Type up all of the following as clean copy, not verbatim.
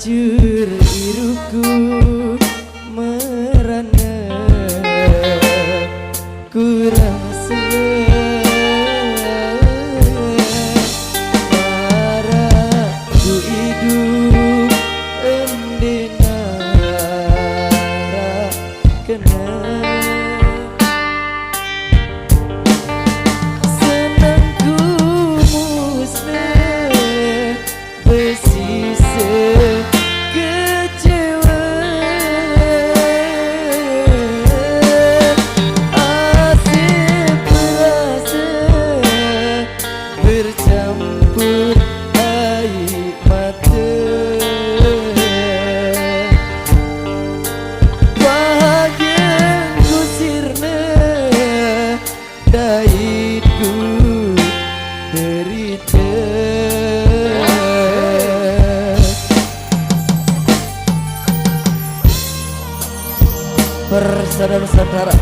hancur iruku merana ku rasa marah ku hidup endinara kena senangku musnah bersisa kecewa asyik berasa bercampur air mata bahagiaku sirna dahiku derita bersaudara-saudara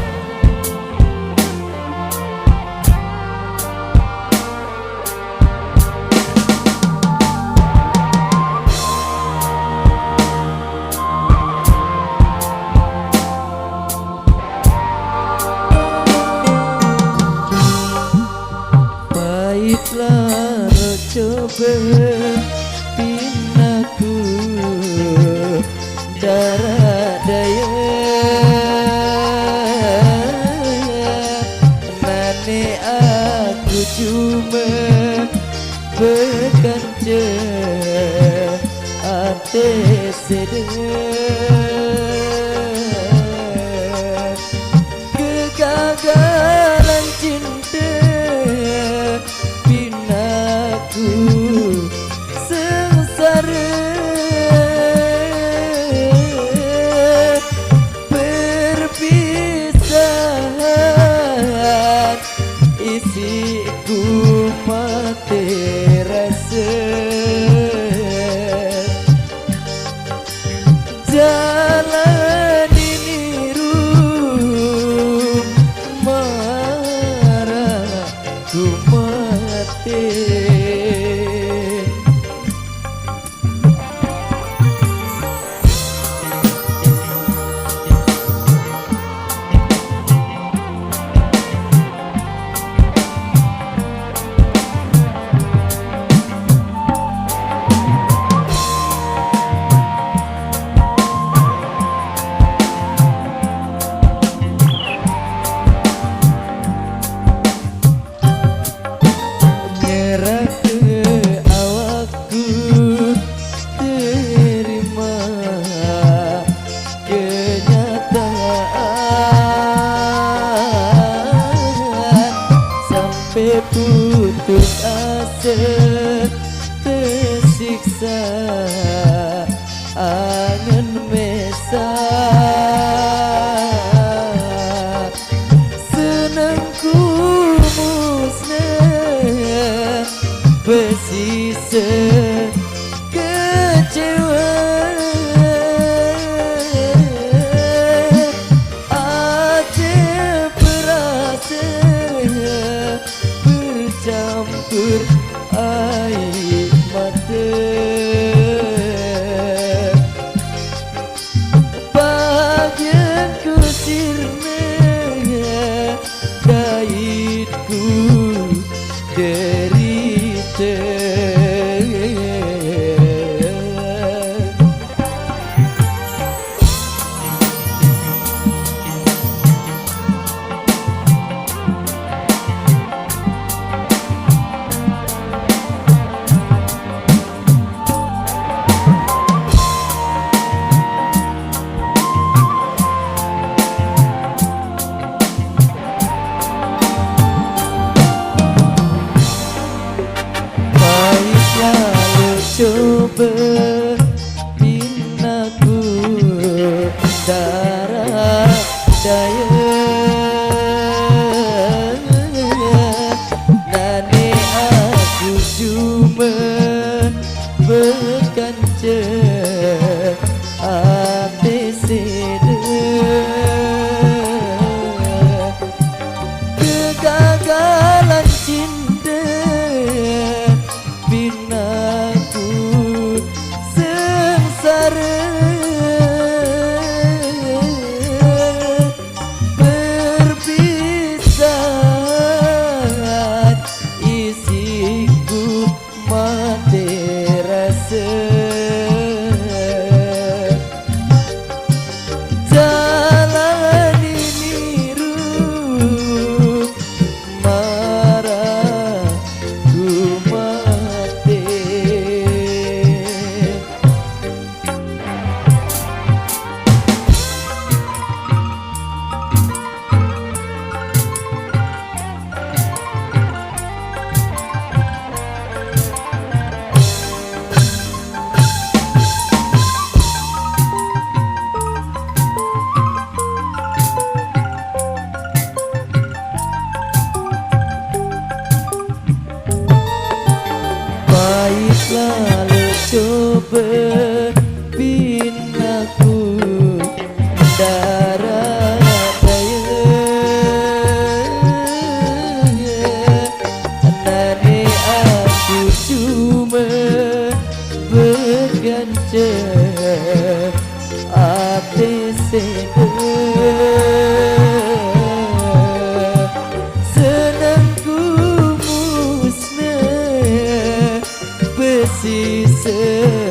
pahitlah coba pinaku darah daya nane aku cuma berkanca ate sedar kegagalan cinta binaku sengsara perpisahan isiku mati rasa jalan niru marah ku mati nyerah ke awakku terima kenyataan sampai putus asa tersiksa angan mesak senangku musnah bersisa kecewa asyik berasa bercampur air mata bahagiaku sirna dahiku derita coba binaku darah daya nane aku cuma berkanca ate sedar kegagalan cinta binaku selalu coba binaku darah daya nane aku cuma bergantung ate senangku musnah bersisa